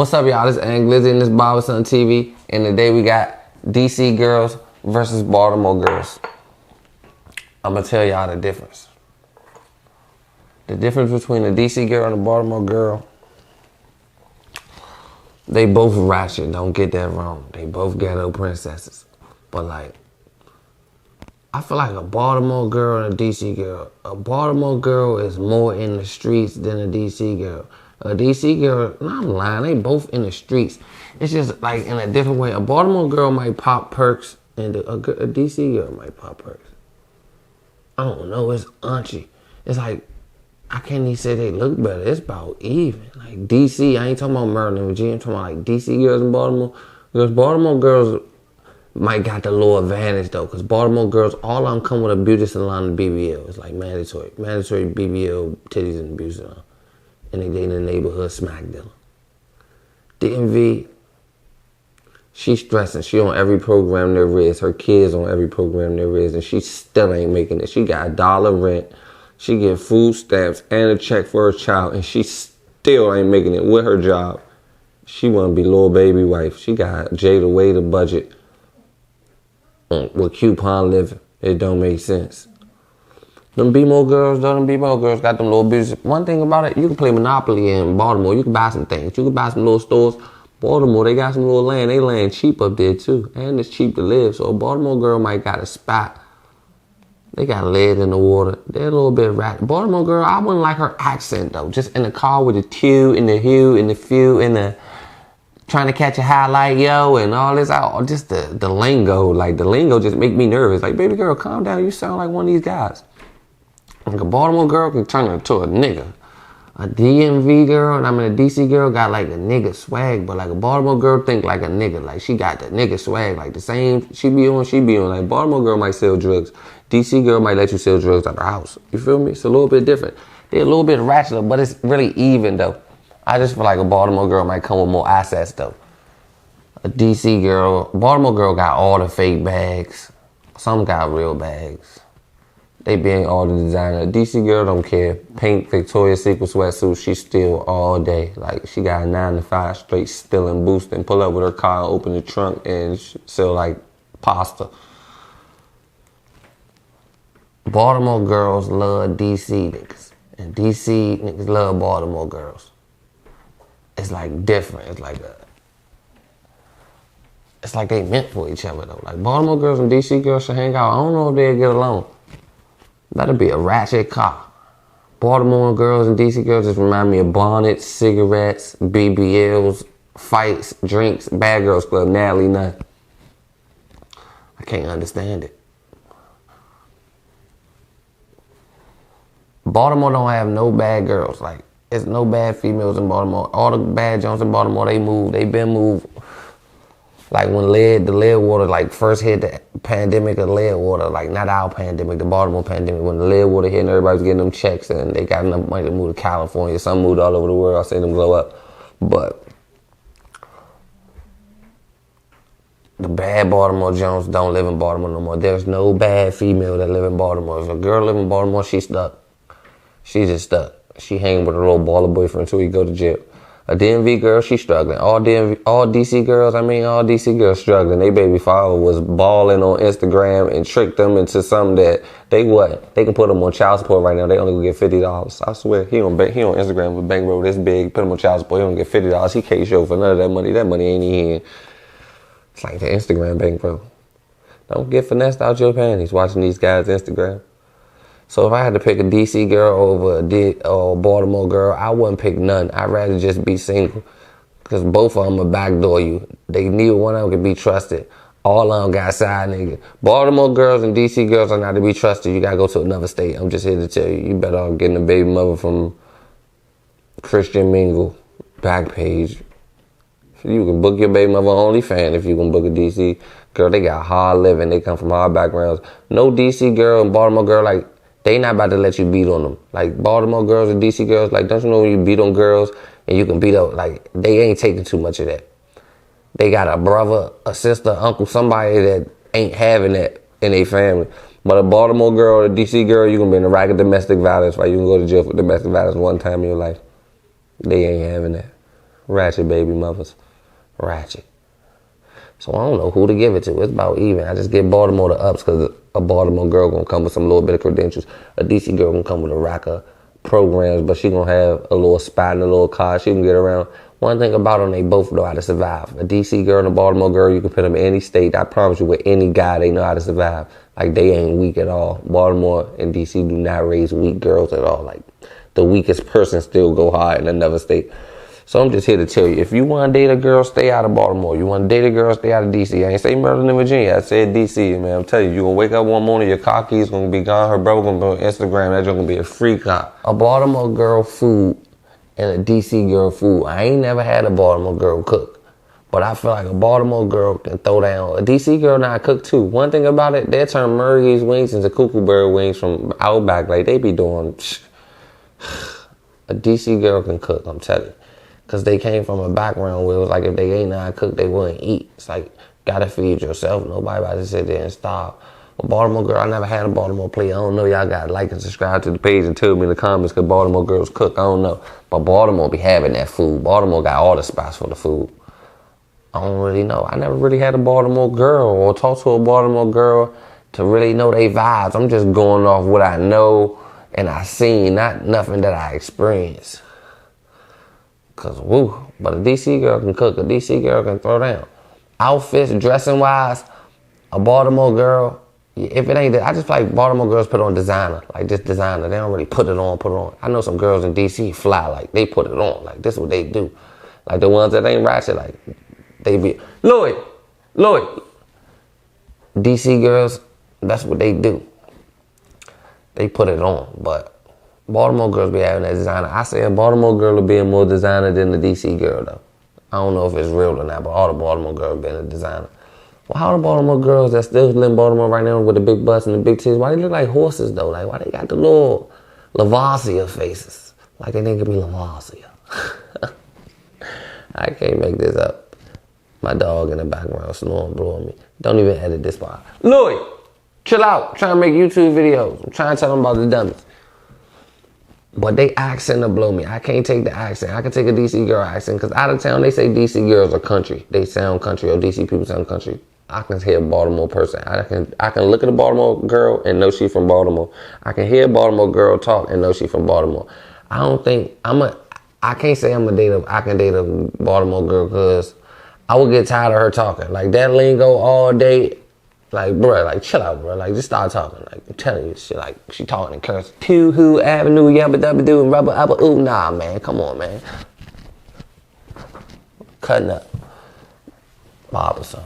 What's up, y'all? This is Glizzy and this Barberson TV. And today we got DC girls versus Baltimore girls. I'm going to tell y'all the difference. The difference between a DC girl and a Baltimore girl, they both ratchet. Don't get that wrong. They both ghetto princesses. But like, I feel like a Baltimore girl and a DC girl. A Baltimore girl is more in the streets than a DC girl. A DC girl, no, I'm lying, they both in the streets. It's just like in a different way. A Baltimore girl might pop perks and a DC girl might pop perks. I don't know, it's unchy. It's like, I can't even say they look better. It's about even. Like DC, I ain't talking about Maryland, Virginia. I'm talking about like DC girls in Baltimore. Because Baltimore girls might got the little advantage though. Because Baltimore girls, all of them come with a beauty salon and BBL. It's like mandatory. Mandatory BBL, titties and beauty salon. And they in the neighborhood smack dealer. DMV, she's stressing. She on every program there is. Her kids on every program there is. And she still ain't making it. She got $1 rent. She get food stamps and a check for her child. And she still ain't making it with her job. She want to be little baby wife. She got Jada way the budget with coupon living. It don't make sense. Them B-Mo girls, though, them B-Mo girls got them little business. One thing about it, you can play Monopoly in Baltimore. You can buy some things. You can buy some little stores. Baltimore, they got some little land. They land cheap up there, too. And it's cheap to live. So a Baltimore girl might got a spot. They got lead in the water. They're a little bit ratchet. Baltimore girl, I wouldn't like her accent, though. Just in the car with the Q and the hue and the few and the trying to catch a highlight, yo, and all this. Just the lingo. Like, the lingo just make me nervous. Like, baby girl, calm down. You sound like one of these guys. Like a Baltimore girl can turn into a nigga. A DMV girl, and a DC girl got like a nigga swag, but like a Baltimore girl think like a nigga. Like she got the nigga swag, like the same she be on. Like Baltimore girl might sell drugs. DC girl might let you sell drugs at her house. You feel me? It's a little bit different. They're a little bit ratchet, but it's really even though. I just feel like a Baltimore girl might come with more assets though. A DC girl, Baltimore girl got all the fake bags. Some got real bags. They being all the designer. DC girl don't care. Pink Victoria's Secret sweatsuit, she steal all day. Like she got a 9 to 5 straight stealing, boosting. Pull up with her car, open the trunk, and sell like pasta. Baltimore girls love DC niggas, and DC niggas love Baltimore girls. It's like different. It's like they meant for each other though. Like Baltimore girls and DC girls should hang out. I don't know if they'll get along. That'd be a ratchet car. Baltimore girls and DC girls just remind me of bonnets, cigarettes, BBLs, fights, drinks, bad girls club, Natalie Nunn. I can't understand it. Baltimore don't have no bad girls. Like, it's no bad females in Baltimore. All the bad Jones in Baltimore, they been moved. Like when the lead water like first hit the pandemic of lead water, like not our pandemic, the Baltimore pandemic, when the lead water hit and everybody was getting them checks and they got enough money to move to California. Some moved all over the world. I seen them blow up. But the bad Baltimore Jones don't live in Baltimore no more. There's no bad female that live in Baltimore. If a girl live in Baltimore, she's stuck. She's just stuck. She hanging with her little baller boyfriend until he go to jail. A DMV girl, she's struggling. All DC girls struggling. They baby father was balling on Instagram and tricked them into something that they can put them on child support right now. They only gonna get $50. I swear, he on Instagram with bankroll this big, put him on child support. He only get $50. He can't show for none of that money. That money ain't even. It's like the Instagram bankroll. Don't get finessed out your panties watching these guys' Instagram. So if I had to pick a DC girl over a Baltimore girl, I wouldn't pick none. I'd rather just be single. Because both of them will backdoor you. Neither one of them can be trusted. All of them got side niggas. Baltimore girls and DC girls are not to be trusted. You got to go to another state. I'm just here to tell you. You better off getting a baby mother from Christian Mingle back page. You can book your baby mother OnlyFans if you can book a DC girl. They got hard living. They come from hard backgrounds. No DC girl and Baltimore girl, like, they not about to let you beat on them. Like, Baltimore girls and DC girls, like, don't you know when you beat on girls and you can beat up, like, they ain't taking too much of that. They got a brother, a sister, uncle, somebody that ain't having that in their family. But a Baltimore girl or a DC girl, you can be in a rack of domestic violence, right? You can go to jail for domestic violence one time in your life. They ain't having that. Ratchet baby mothers. Ratchet. So I don't know who to give it to. It's about even. I just give Baltimore the ups because a Baltimore girl gonna come with some little bit of credentials. A DC girl gonna come with a rack of programs, but she gonna have a little spot in a little car. She can get around. One thing about them, they both know how to survive. A DC girl and a Baltimore girl, you can put them in any state. I promise you, with any guy, they know how to survive. Like, they ain't weak at all. Baltimore and DC do not raise weak girls at all. Like, the weakest person still go hard in another state. So I'm just here to tell you, if you want to date a girl, stay out of Baltimore. You want to date a girl, stay out of D.C. I ain't say Maryland and Virginia. I said D.C., man. I'm telling you, you're going to wake up one morning, your car keys going to be gone. Her brother going to be on Instagram. That's going to be a free car. A Baltimore girl food and a D.C. girl food. I ain't never had a Baltimore girl cook. But I feel like a Baltimore girl can throw down. A D.C. girl now cook too. One thing about it, they turn Murray's wings into cuckoo bird wings from Outback. Like, they be doing... A D.C. girl can cook, I'm telling you. Because they came from a background where it was like if they ain't know how to cook, they wouldn't eat. It's like, gotta feed yourself. Nobody about to sit there and starve. A Baltimore girl, I never had a Baltimore plate. I don't know. Y'all got to like and subscribe to the page and tell me in the comments because Baltimore girls cook. I don't know. But Baltimore be having that food. Baltimore got all the spots for the food. I don't really know. I never really had a Baltimore girl or talk to a Baltimore girl to really know they vibes. I'm just going off what I know and I seen, not nothing that I experienced. Cause woo, but a DC girl can cook, a DC girl can throw down. Outfits, dressing wise, a Baltimore girl, if it ain't that, I just feel like Baltimore girls put on designer, like just designer. They don't really put it on. I know some girls in DC fly, like they put it on, like this is what they do. Like the ones that ain't ratchet, like they be, Lloyd, DC girls, that's what they do. They put it on, but Baltimore girls be having that designer. I say a Baltimore girl will be a more designer than the DC girl, though. I don't know if it's real or not, but all the Baltimore girls been a designer. Well, how the Baltimore girls that still live in Baltimore right now with the big butts and the big titties, why they look like horses, though? Like, why they got the little Lavoisier faces? Like they nigga be Lavoisier. I can't make this up. My dog in the background snoring, blowing me. Don't even edit this part. Lloyd, chill out. I'm trying to make YouTube videos. I'm trying to tell them about the dummies. But they accent to blow me. I can't take the accent. I can take a DC girl accent because out of town they say DC girls are country. They sound country or DC people sound country. I can hear a Baltimore person. I can look at a Baltimore girl and know she from Baltimore. I can hear a Baltimore girl talk and know she from Baltimore. I don't think I can't say I can date a Baltimore girl because I would get tired of her talking. Like that lingo all day. Like, bro, like, chill out, bro. Like, just start talking. Like, I'm telling you, shit. Like, she talking in curse. Two-hoo, avenue, yabba dabba doo, rubber, abba, ooh. Nah, man. Come on, man. Cutting up. Barberson.